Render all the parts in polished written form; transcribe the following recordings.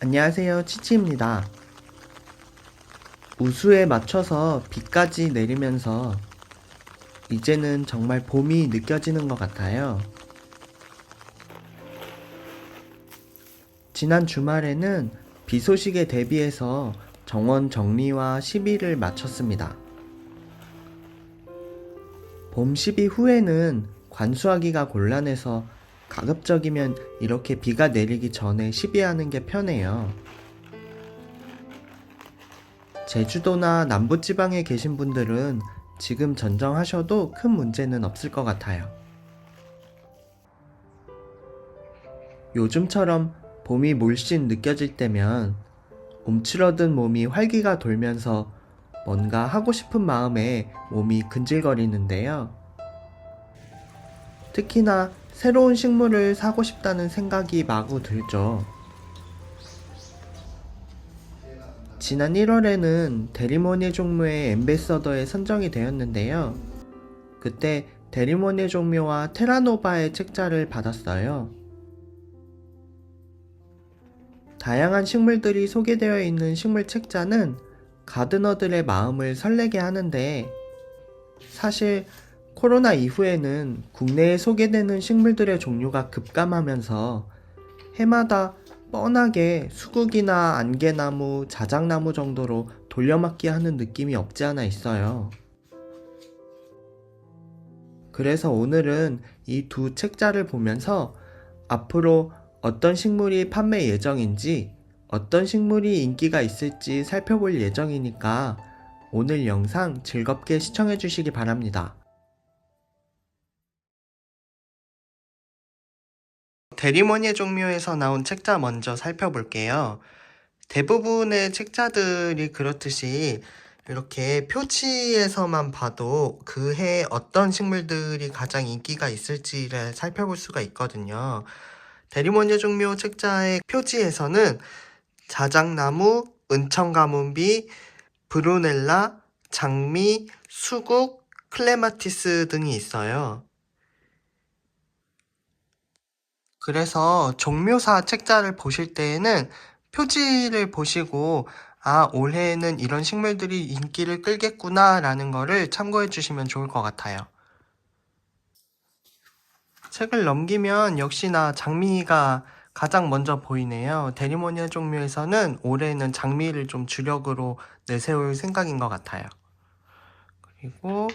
안녕하세요, 치치입니다. 우수에 맞춰서 비까지 내리면서 이제는 정말 봄이 느껴지는 것 같아요. 지난 주말에는 비 소식에 대비해서 정원 정리와 시비를 마쳤습니다. 봄 시비 후에는 관수하기가 곤란해서 가급적이면 이렇게 비가 내리기 전에 시비하는 게 편해요. 제주도나 남부지방에 계신 분들은 지금 전정하셔도 큰 문제는 없을 것 같아요. 요즘처럼 봄이 물씬 느껴질 때면 움츠러든 몸이 활기가 돌면서 뭔가 하고 싶은 마음에 몸이 근질거리는데요. 특히나 새로운 식물을 사고 싶다는 생각이 마구 들죠. 지난 1월에는 대리모니 종묘의 엠베서더에 선정이 되었는데요. 그때 대리모니 종묘와 테라노바의 책자를 받았어요. 다양한 식물들이 소개되어 있는 식물 책자는 가드너들의 마음을 설레게 하는데, 사실 코로나 이후에는 국내에 소개되는 식물들의 종류가 급감하면서 해마다 뻔하게 수국이나 안개나무, 자작나무 정도로 돌려막기 하는 느낌이 없지 않아 있어요. 그래서 오늘은 이 두 책자를 보면서 앞으로 어떤 식물이 판매 예정인지, 어떤 식물이 인기가 있을지 살펴볼 예정이니까 오늘 영상 즐겁게 시청해 주시기 바랍니다. 대리모니의 종묘에서 나온 책자 먼저 살펴볼게요. 대부분의 책자들이 그렇듯이 이렇게 표지에서만 봐도 그 해 어떤 식물들이 가장 인기가 있을지를 살펴볼 수가 있거든요. 대리모니 종묘 책자의 표지에서는 자작나무, 은청가문비, 브루넬라, 장미, 수국, 클레마티스 등이 있어요. 그래서 종묘사 책자를 보실 때에는 표지를 보시고 올해에는 이런 식물들이 인기를 끌겠구나 라는 거를 참고해 주시면 좋을 것 같아요. 책을 넘기면 역시나 장미가 가장 먼저 보이네요. 대리모니아 종묘에서는 올해는 장미를 좀 주력으로 내세울 생각인 것 같아요. 그리고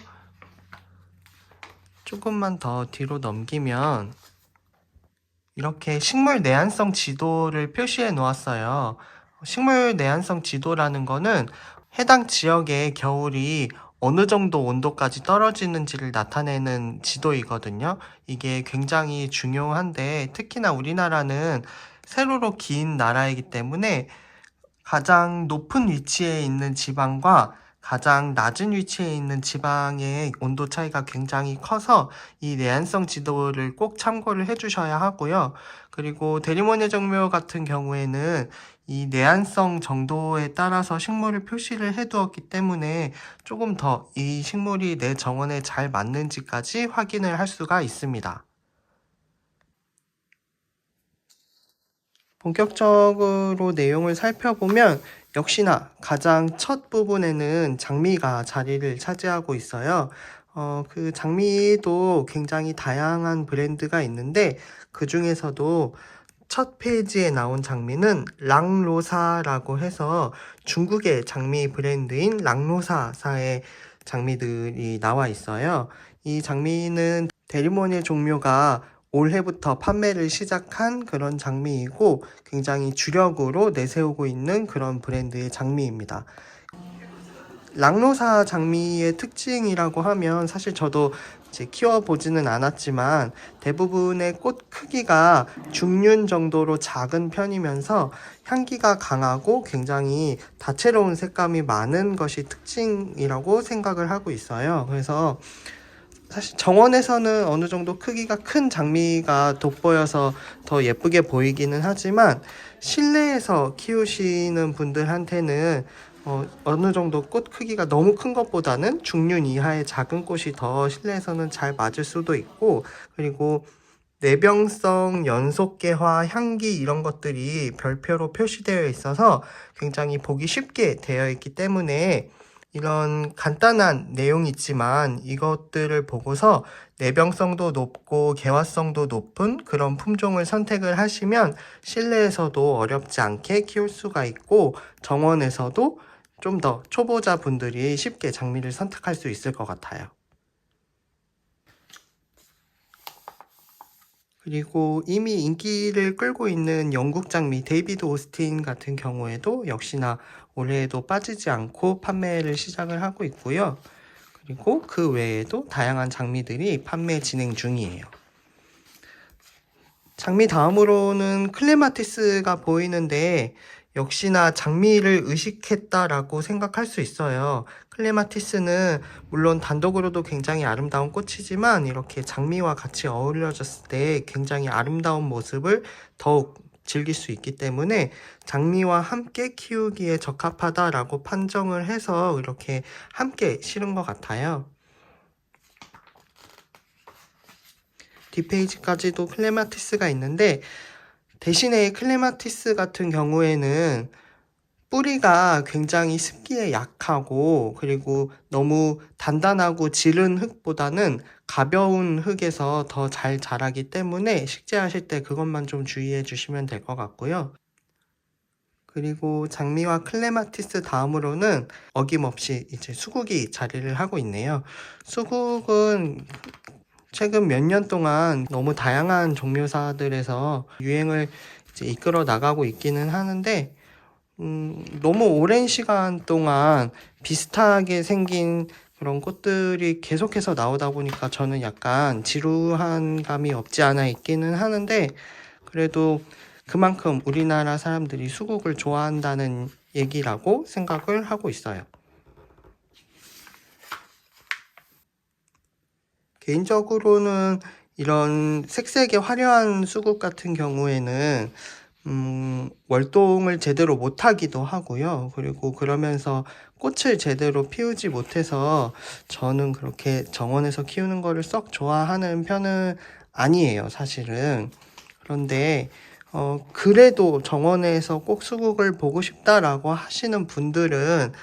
조금만 더 뒤로 넘기면 이렇게 식물 내한성 지도를 표시해 놓았어요. 식물 내한성 지도라는 거는 해당 지역의 겨울이 어느 정도 온도까지 떨어지는지를 나타내는 지도이거든요. 이게 굉장히 중요한데, 특히나 우리나라는 세로로 긴 나라이기 때문에 가장 높은 위치에 있는 지방과 가장 낮은 위치에 있는 지방의 온도 차이가 굉장히 커서 이 내한성 지도를 꼭 참고를 해주셔야 하고요. 그리고 대리모니 정묘 같은 경우에는 이 내한성 정도에 따라서 식물을 표시를 해두었기 때문에 조금 더 이 식물이 내 정원에 잘 맞는지까지 확인을 할 수가 있습니다. 본격적으로 내용을 살펴보면 역시나 가장 첫 부분에는 장미가 자리를 차지하고 있어요. 그 장미도 굉장히 다양한 브랜드가 있는데 그 중에서도 첫 페이지에 나온 장미는 랑로사라고 해서 중국의 장미 브랜드인 랑로사사의 장미들이 나와 있어요. 이 장미는 대리모니 종묘가 올해부터 판매를 시작한 그런 장미이고 굉장히 주력으로 내세우고 있는 그런 브랜드의 장미입니다. 랑로사 장미의 특징이라고 하면 사실 저도 이제 키워보지는 않았지만 대부분의 꽃 크기가 중륜 정도로 작은 편이면서 향기가 강하고 굉장히 다채로운 색감이 많은 것이 특징이라고 생각을 하고 있어요. 그래서 사실 정원에서는 어느 정도 크기가 큰 장미가 돋보여서 더 예쁘게 보이기는 하지만 실내에서 키우시는 분들한테는 어느 정도 꽃 크기가 너무 큰 것보다는 중륜 이하의 작은 꽃이 더 실내에서는 잘 맞을 수도 있고, 그리고 내병성, 연속개화, 향기 이런 것들이 별표로 표시되어 있어서 굉장히 보기 쉽게 되어 있기 때문에 이런 간단한 내용이지만 이것들을 보고서 내병성도 높고 개화성도 높은 그런 품종을 선택을 하시면 실내에서도 어렵지 않게 키울 수가 있고 정원에서도 좀 더 초보자분들이 쉽게 장미를 선택할 수 있을 것 같아요. 그리고 이미 인기를 끌고 있는 영국 장미 데이비드 오스틴 같은 경우에도 역시나 올해에도 빠지지 않고 판매를 시작을 하고 있고요. 그리고 그 외에도 다양한 장미들이 판매 진행 중이에요. 장미 다음으로는 클레마티스가 보이는데 역시나 장미를 의식했다라고 생각할 수 있어요. 클레마티스는 물론 단독으로도 굉장히 아름다운 꽃이지만 이렇게 장미와 같이 어우러졌을 때 굉장히 아름다운 모습을 더욱 즐길 수 있기 때문에 장미와 함께 키우기에 적합하다라고 판정을 해서 이렇게 함께 실은 것 같아요. 뒷페이지까지도 클레마티스가 있는데 대신에 클레마티스 같은 경우에는 뿌리가 굉장히 습기에 약하고 그리고 너무 단단하고 지른 흙보다는 가벼운 흙에서 더 잘 자라기 때문에 식재하실 때 그것만 좀 주의해 주시면 될 것 같고요. 그리고 장미와 클레마티스 다음으로는 어김없이 이제 수국이 자리를 하고 있네요. 수국은 최근 몇 년 동안 너무 다양한 종묘사들에서 유행을 이제 이끌어 나가고 있기는 하는데, 너무 오랜 시간 동안 비슷하게 생긴 그런 꽃들이 계속해서 나오다 보니까 저는 약간 지루한 감이 없지 않아 있기는 하는데, 그래도 그만큼 우리나라 사람들이 수국을 좋아한다는 얘기라고 생각을 하고 있어요. 개인적으로는 이런 색색의 화려한 수국 같은 경우에는 월동을 제대로 못하기도 하고요. 그리고 그러면서 꽃을 제대로 피우지 못해서 저는 그렇게 정원에서 키우는 거를 썩 좋아하는 편은 아니에요, 사실은. 그런데 그래도 정원에서 꼭 수국을 보고 싶다라고 하시는 분들은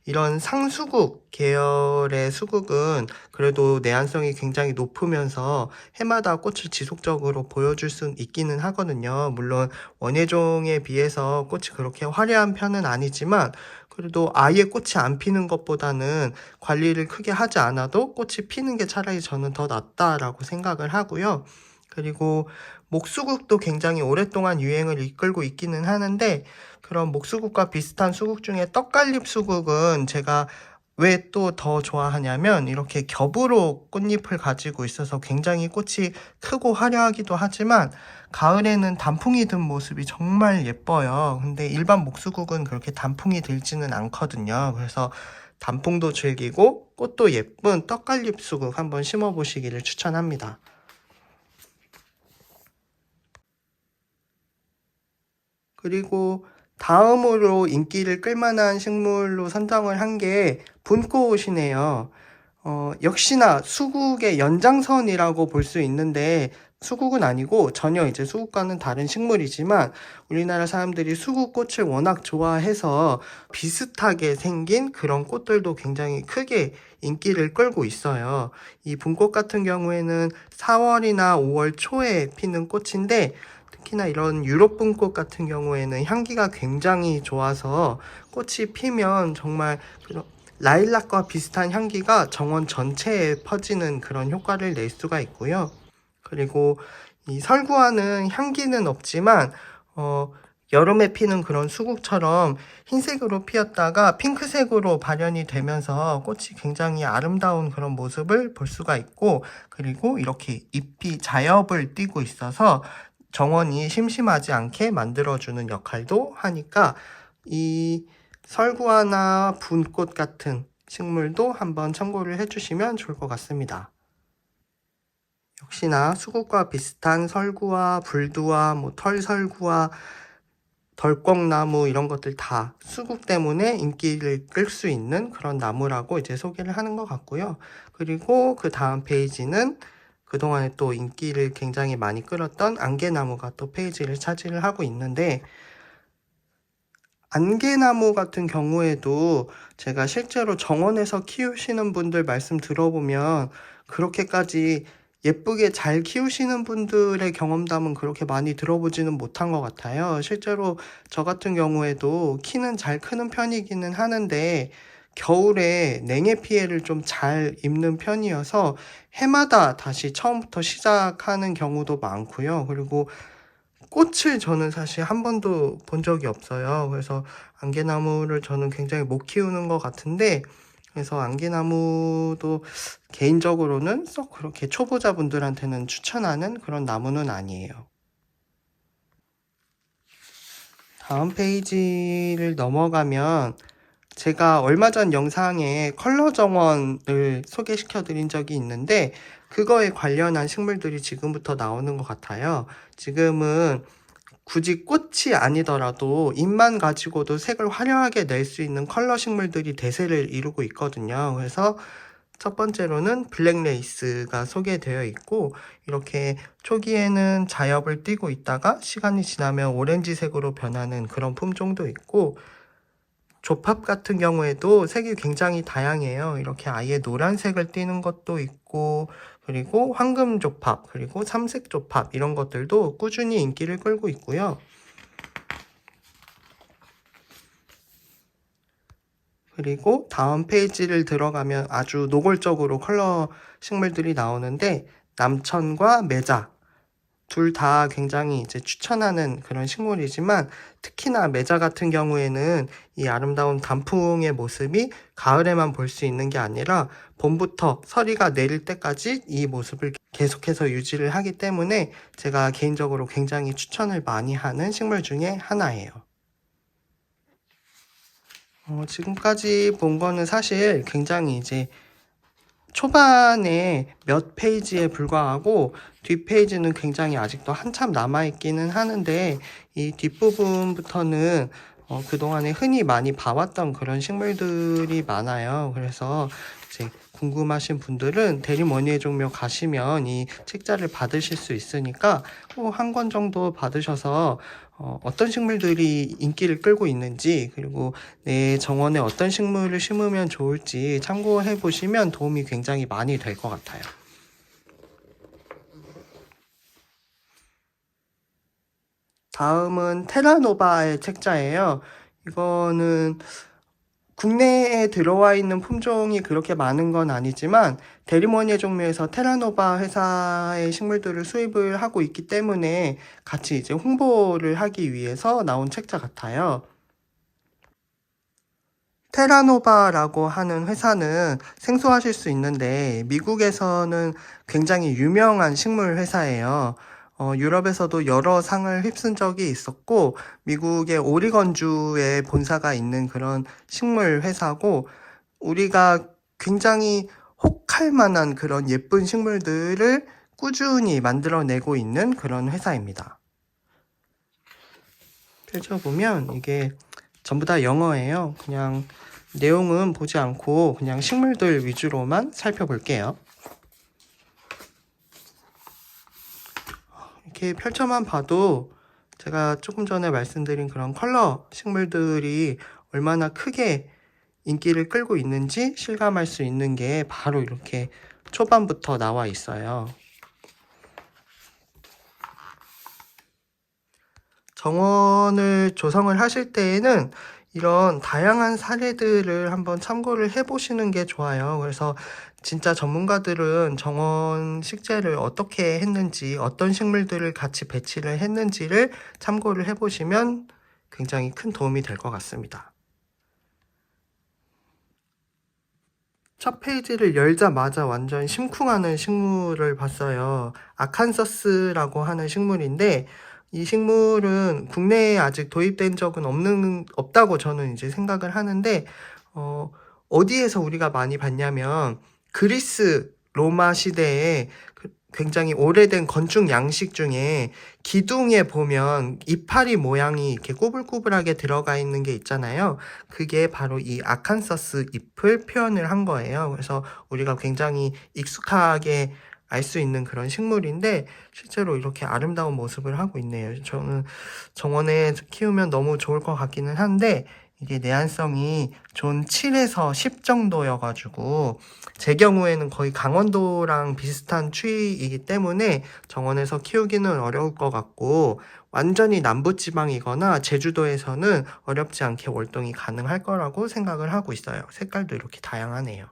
이런 상수국 계열의 수국은 그래도 내한성이 굉장히 높으면서 해마다 꽃을 지속적으로 보여줄 수 있기는 하거든요. 물론 원예종에 비해서 꽃이 그렇게 화려한 편은 아니지만 그래도 아예 꽃이 안 피는 것보다는 관리를 크게 하지 않아도 꽃이 피는 게 차라리 저는 더 낫다라고 생각을 하고요. 그리고 목수국도 굉장히 오랫동안 유행을 이끌고 있기는 하는데 그런 목수국과 비슷한 수국 중에 떡갈립 수국은 제가 왜 또 더 좋아하냐면 이렇게 겹으로 꽃잎을 가지고 있어서 굉장히 꽃이 크고 화려하기도 하지만 가을에는 단풍이 든 모습이 정말 예뻐요. 근데 일반 목수국은 그렇게 단풍이 들지는 않거든요. 그래서 단풍도 즐기고 꽃도 예쁜 떡갈립 수국 한번 심어보시기를 추천합니다. 그리고 다음으로 인기를 끌만한 식물로 선정을 한 게 분꽃이네요. 역시나 수국의 연장선이라고 볼 수 있는데 수국은 아니고 전혀 이제 수국과는 다른 식물이지만 우리나라 사람들이 수국꽃을 워낙 좋아해서 비슷하게 생긴 그런 꽃들도 굉장히 크게 인기를 끌고 있어요. 이 분꽃 같은 경우에는 4월이나 5월 초에 피는 꽃인데 특히나 이런 유럽 분꽃 같은 경우에는 향기가 굉장히 좋아서 꽃이 피면 정말 라일락과 비슷한 향기가 정원 전체에 퍼지는 그런 효과를 낼 수가 있고요. 그리고 이 설구와는 향기는 없지만 여름에 피는 그런 수국처럼 흰색으로 피었다가 핑크색으로 발현이 되면서 꽃이 굉장히 아름다운 그런 모습을 볼 수가 있고 그리고 이렇게 잎이 자엽을 띠고 있어서 정원이 심심하지 않게 만들어주는 역할도 하니까 이 설구화나 분꽃 같은 식물도 한번 참고를 해주시면 좋을 것 같습니다. 역시나 수국과 비슷한 설구화, 불두화, 털설구화, 덜꺽나무 이런 것들 다 수국 때문에 인기를 끌 수 있는 그런 나무라고 이제 소개를 하는 것 같고요. 그리고 그 다음 페이지는 그동안에 또 인기를 굉장히 많이 끌었던 안개나무가 또 페이지를 차지를 하고 있는데, 안개나무 같은 경우에도 제가 실제로 정원에서 키우시는 분들 말씀 들어보면 그렇게까지 예쁘게 잘 키우시는 분들의 경험담은 그렇게 많이 들어보지는 못한 것 같아요. 실제로 저 같은 경우에도 키는 잘 크는 편이기는 하는데 겨울에 냉해 피해를 좀 잘 입는 편이어서 해마다 다시 처음부터 시작하는 경우도 많고요. 그리고 꽃을 저는 사실 한 번도 본 적이 없어요. 그래서 안개나무를 저는 굉장히 못 키우는 것 같은데, 그래서 안개나무도 개인적으로는 썩 그렇게 초보자분들한테는 추천하는 그런 나무는 아니에요. 다음 페이지를 넘어가면 제가 얼마 전 영상에 컬러 정원을 소개시켜 드린 적이 있는데 그거에 관련한 식물들이 지금부터 나오는 것 같아요. 지금은 굳이 꽃이 아니더라도 잎만 가지고도 색을 화려하게 낼 수 있는 컬러 식물들이 대세를 이루고 있거든요. 그래서 첫 번째로는 블랙레이스가 소개되어 있고, 이렇게 초기에는 자엽을 띠고 있다가 시간이 지나면 오렌지색으로 변하는 그런 품종도 있고, 조팝 같은 경우에도 색이 굉장히 다양해요. 이렇게 아예 노란색을 띠는 것도 있고, 그리고 황금 조팝, 그리고 삼색 조팝 이런 것들도 꾸준히 인기를 끌고 있고요. 그리고 다음 페이지를 들어가면 아주 노골적으로 컬러 식물들이 나오는데, 남천과 매자 둘 다 굉장히 이제 추천하는 그런 식물이지만, 특히나 매자 같은 경우에는 이 아름다운 단풍의 모습이 가을에만 볼 수 있는 게 아니라 봄부터 서리가 내릴 때까지 이 모습을 계속해서 유지를 하기 때문에 제가 개인적으로 굉장히 추천을 많이 하는 식물 중에 하나예요. 지금까지 본 거는 사실 굉장히 이제 초반에 몇 페이지에 불과하고 뒷페이지는 굉장히 아직도 한참 남아있기는 하는데, 이 뒷부분부터는 그동안에 흔히 많이 봐왔던 그런 식물들이 많아요. 그래서 이제 궁금하신 분들은 대리머니의 종묘 가시면 이 책자를 받으실 수 있으니까 꼭 한 권 정도 받으셔서 어떤 식물들이 인기를 끌고 있는지, 그리고 내 정원에 어떤 식물을 심으면 좋을지 참고해 보시면 도움이 굉장히 많이 될 것 같아요. 다음은 테라노바의 책자예요. 이거는 국내에 들어와 있는 품종이 그렇게 많은 건 아니지만 대리머니의 종묘에서 테라노바 회사의 식물들을 수입을 하고 있기 때문에 같이 이제 홍보를 하기 위해서 나온 책자 같아요. 테라노바라고 하는 회사는 생소하실 수 있는데 미국에서는 굉장히 유명한 식물 회사예요. 유럽에서도 여러 상을 휩쓴 적이 있었고, 미국의 오리건주에 본사가 있는 그런 식물 회사고, 우리가 굉장히 혹할 만한 그런 예쁜 식물들을 꾸준히 만들어내고 있는 그런 회사입니다. 펼쳐보면 이게 전부 다 영어예요. 그냥 내용은 보지 않고 그냥 식물들 위주로만 살펴볼게요. 이렇게 펼쳐만 봐도 제가 조금 전에 말씀드린 그런 컬러 식물들이 얼마나 크게 인기를 끌고 있는지 실감할 수 있는 게 바로 이렇게 초반부터 나와 있어요. 정원을 조성을 하실 때에는 이런 다양한 사례들을 한번 참고를 해보시는 게 좋아요. 그래서 진짜 전문가들은 정원 식재를 어떻게 했는지, 어떤 식물들을 같이 배치를 했는지를 참고를 해보시면 굉장히 큰 도움이 될 것 같습니다. 첫 페이지를 열자마자 완전 심쿵하는 식물을 봤어요. 아칸서스라고 하는 식물인데, 이 식물은 국내에 아직 도입된 적은 없다고 저는 이제 생각을 하는데, 어디에서 우리가 많이 봤냐면, 그리스 로마 시대에 굉장히 오래된 건축 양식 중에 기둥에 보면 이파리 모양이 이렇게 꾸불꾸불하게 들어가 있는 게 있잖아요. 그게 바로 이 아칸서스 잎을 표현을 한 거예요. 그래서 우리가 굉장히 익숙하게 알 수 있는 그런 식물인데 실제로 이렇게 아름다운 모습을 하고 있네요. 저는 정원에 키우면 너무 좋을 것 같기는 한데 이게 내한성이 존 7에서 10 정도여가지고 제 경우에는 거의 강원도랑 비슷한 추위이기 때문에 정원에서 키우기는 어려울 것 같고 완전히 남부지방이거나 제주도에서는 어렵지 않게 월동이 가능할 거라고 생각을 하고 있어요. 색깔도 이렇게 다양하네요.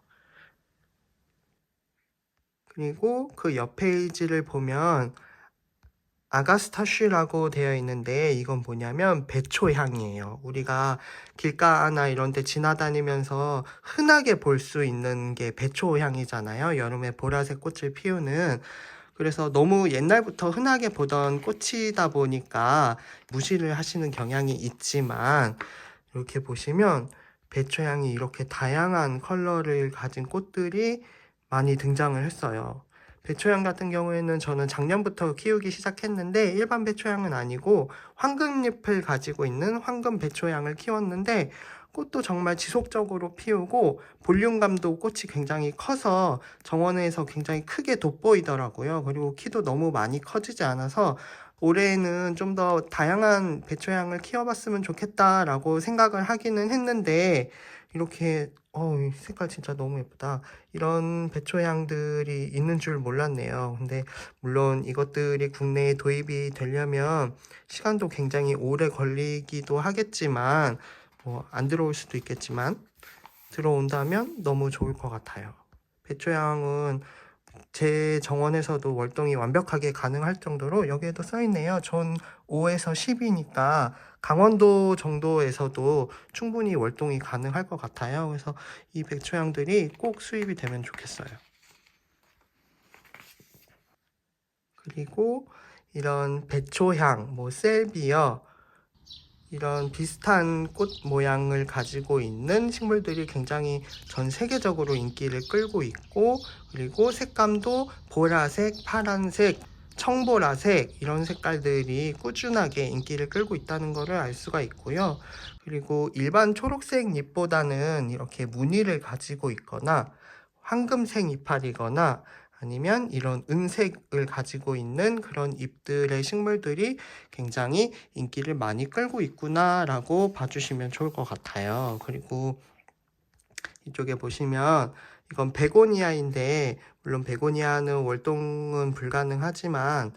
그리고 그 옆 페이지를 보면 아가스타슈라고 되어 있는데 이건 뭐냐면 배초향이에요. 우리가 길가나 이런 데 지나다니면서 흔하게 볼 수 있는 게 배초향이잖아요. 여름에 보라색 꽃을 피우는. 그래서 너무 옛날부터 흔하게 보던 꽃이다 보니까 무시를 하시는 경향이 있지만 이렇게 보시면 배초향이 이렇게 다양한 컬러를 가진 꽃들이 많이 등장을 했어요. 배초향 같은 경우에는 저는 작년부터 키우기 시작했는데 일반 배초향은 아니고 황금잎을 가지고 있는 황금 배초향을 키웠는데 꽃도 정말 지속적으로 피우고 볼륨감도 꽃이 굉장히 커서 정원에서 굉장히 크게 돋보이더라고요. 그리고 키도 너무 많이 커지지 않아서 올해는 좀 더 다양한 배초향을 키워봤으면 좋겠다라고 생각을 하기는 했는데 이렇게 이 색깔 진짜 너무 예쁘다. 이런 배초향들이 있는 줄 몰랐네요. 근데 물론 이것들이 국내에 도입이 되려면 시간도 굉장히 오래 걸리기도 하겠지만 뭐 안 들어올 수도 있겠지만 들어온다면 너무 좋을 것 같아요. 배초향은 제 정원에서도 월동이 완벽하게 가능할 정도로 여기에도 써있네요. 전 5에서 10이니까 강원도 정도에서도 충분히 월동이 가능할 것 같아요. 그래서 이 백초향들이 꼭 수입이 되면 좋겠어요. 그리고 이런 배초향, 뭐 셀비어 이런 비슷한 꽃 모양을 가지고 있는 식물들이 굉장히 전 세계적으로 인기를 끌고 있고 그리고 색감도 보라색, 파란색, 청보라색 이런 색깔들이 꾸준하게 인기를 끌고 있다는 것을 알 수가 있고요. 그리고 일반 초록색 잎보다는 이렇게 무늬를 가지고 있거나 황금색 이파리거나 아니면 이런 은색을 가지고 있는 그런 잎들의 식물들이 굉장히 인기를 많이 끌고 있구나라고 봐주시면 좋을 것 같아요. 그리고 이쪽에 보시면 이건 베고니아인데 물론 베고니아는 월동은 불가능하지만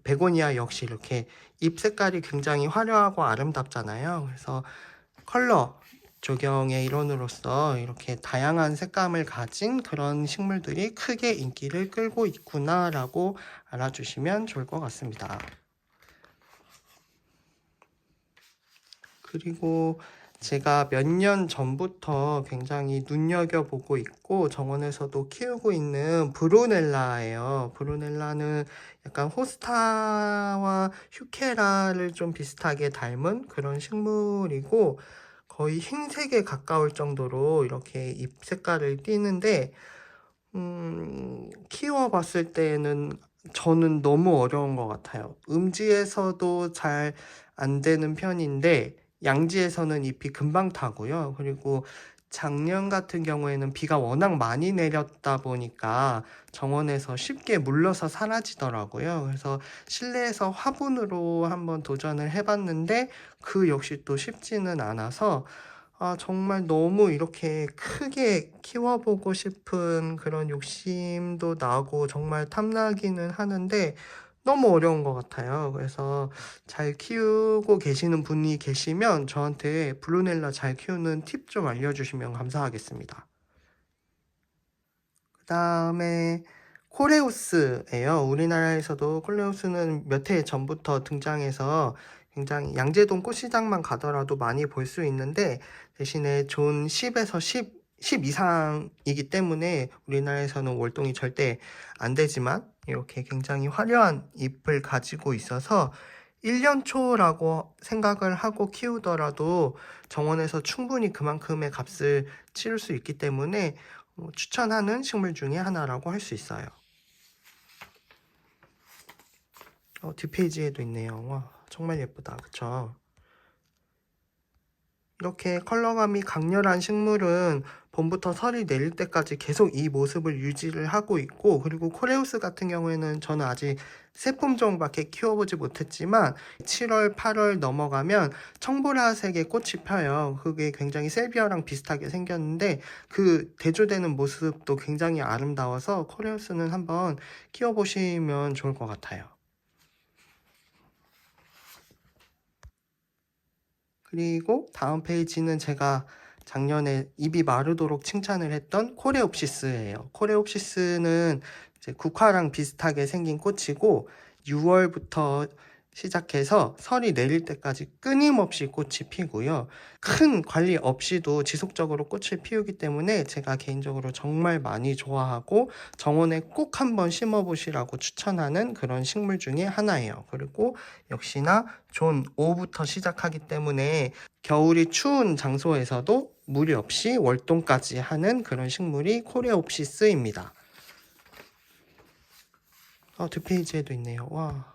베고니아 역시 이렇게 잎 색깔이 굉장히 화려하고 아름답잖아요. 그래서 컬러 조경의 일원으로서 이렇게 다양한 색감을 가진 그런 식물들이 크게 인기를 끌고 있구나라고 알아주시면 좋을 것 같습니다. 그리고 제가 몇 년 전부터 굉장히 눈여겨보고 있고 정원에서도 키우고 있는 브루넬라예요. 브루넬라는 약간 호스타와 휴케라를 좀 비슷하게 닮은 그런 식물이고 거의 흰색에 가까울 정도로 이렇게 잎 색깔을 띠는데 키워봤을 때는 저는 너무 어려운 것 같아요. 음지에서도 잘 안 되는 편인데 양지에서는 잎이 금방 타고요. 그리고 작년 같은 경우에는 비가 워낙 많이 내렸다 보니까 정원에서 쉽게 물러서 사라지더라고요. 그래서 실내에서 화분으로 한번 도전을 해봤는데 그 역시 또 쉽지는 않아서 정말 너무 이렇게 크게 키워보고 싶은 그런 욕심도 나고 정말 탐나기는 하는데 너무 어려운 것 같아요. 그래서 잘 키우고 계시는 분이 계시면 저한테 브루넬라 잘 키우는 팁 좀 알려주시면 감사하겠습니다. 그 다음에 코레우스예요. 우리나라에서도 코레우스는 몇 해 전부터 등장해서 굉장히 양재동 꽃시장만 가더라도 많이 볼 수 있는데 대신에 존 10에서 10 이상이기 때문에 우리나라에서는 월동이 절대 안 되지만 이렇게 굉장히 화려한 잎을 가지고 있어서 1년 초라고 생각을 하고 키우더라도 정원에서 충분히 그만큼의 값을 치를 수 있기 때문에 추천하는 식물 중에 하나라고 할 수 있어요. 뒷페이지에도 있네요. 와, 정말 예쁘다. 그쵸? 이렇게 컬러감이 강렬한 식물은 봄부터 설이 내릴 때까지 계속 이 모습을 유지를 하고 있고, 그리고 코레우스 같은 경우에는 저는 아직 세 품종밖에 키워보지 못했지만 7월, 8월 넘어가면 청보라색의 꽃이 펴요. 그게 굉장히 셀비어랑 비슷하게 생겼는데 그 대조되는 모습도 굉장히 아름다워서 코레우스는 한번 키워보시면 좋을 것 같아요. 그리고 다음 페이지는 제가 작년에 입이 마르도록 칭찬을 했던 코레옵시스예요. 코레옵시스는 이제 국화랑 비슷하게 생긴 꽃이고 6월부터 시작해서 설이 내릴 때까지 끊임없이 꽃이 피고요. 큰 관리 없이도 지속적으로 꽃을 피우기 때문에 제가 개인적으로 정말 많이 좋아하고 정원에 꼭 한번 심어보시라고 추천하는 그런 식물 중에 하나예요. 그리고 역시나 존 5부터 시작하기 때문에 겨울이 추운 장소에서도 무리 없이 월동까지 하는 그런 식물이 코레옵시스입니다. 뒷페이지에도 있네요. 와,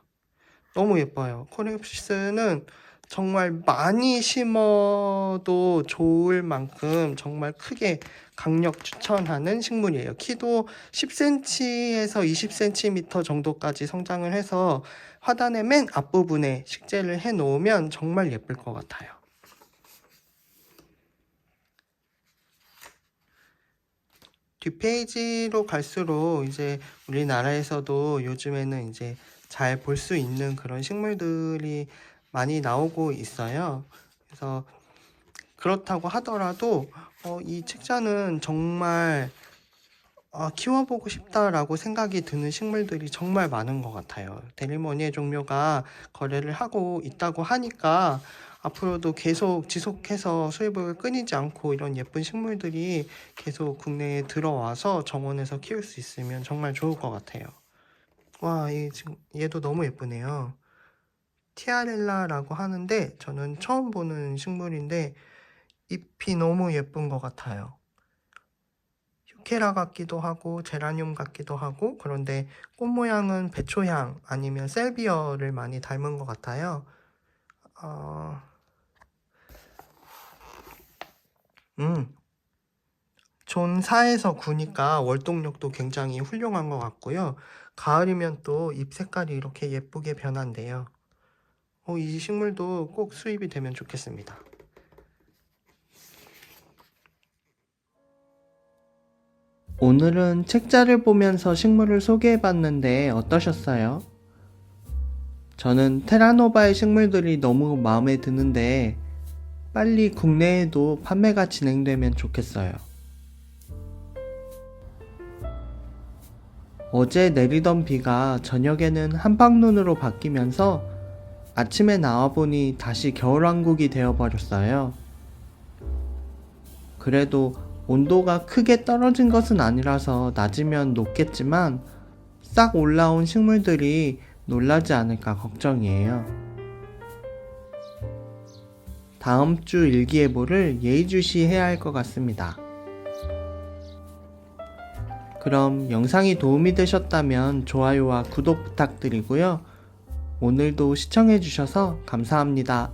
너무 예뻐요. 코레옵시스는 정말 많이 심어도 좋을 만큼 정말 크게 강력 추천하는 식물이에요. 키도 10cm에서 20cm 정도까지 성장을 해서 화단의 맨 앞부분에 식재를 해 놓으면 정말 예쁠 것 같아요. 뒷페이지로 갈수록 이제 우리나라에서도 요즘에는 이제 잘 볼 수 있는 그런 식물들이 많이 나오고 있어요. 그래서 그렇다고 하더라도 이 책자는 정말 키워보고 싶다라고 생각이 드는 식물들이 정말 많은 것 같아요. 데릴모니의 종묘가 거래를 하고 있다고 하니까 앞으로도 계속 지속해서 수입을 끊이지 않고 이런 예쁜 식물들이 계속 국내에 들어와서 정원에서 키울 수 있으면 정말 좋을 것 같아요. 와, 지금 얘도 너무 예쁘네요. 티아렐라라고 하는데 저는 처음 보는 식물인데 잎이 너무 예쁜 것 같아요. 휴케라 같기도 하고 제라늄 같기도 하고, 그런데 꽃 모양은 배초향 아니면 셀비어를 많이 닮은 것 같아요. 존 4에서 9니까 월동력도 굉장히 훌륭한 것 같고요. 가을이면 또 잎 색깔이 이렇게 예쁘게 변한대요. 이 식물도 꼭 수입이 되면 좋겠습니다. 오늘은 책자를 보면서 식물을 소개해봤는데 어떠셨어요? 저는 테라노바의 식물들이 너무 마음에 드는데 빨리 국내에도 판매가 진행되면 좋겠어요. 어제 내리던 비가 저녁에는 한방눈으로 바뀌면서 아침에 나와보니 다시 겨울왕국이 되어버렸어요. 그래도 온도가 크게 떨어진 것은 아니라서 낮으면 높겠지만 싹 올라온 식물들이 놀라지 않을까 걱정이에요. 다음 주 일기예보를 예의주시해야 할 것 같습니다. 그럼 영상이 도움이 되셨다면 좋아요와 구독 부탁드리고요. 오늘도 시청해주셔서 감사합니다.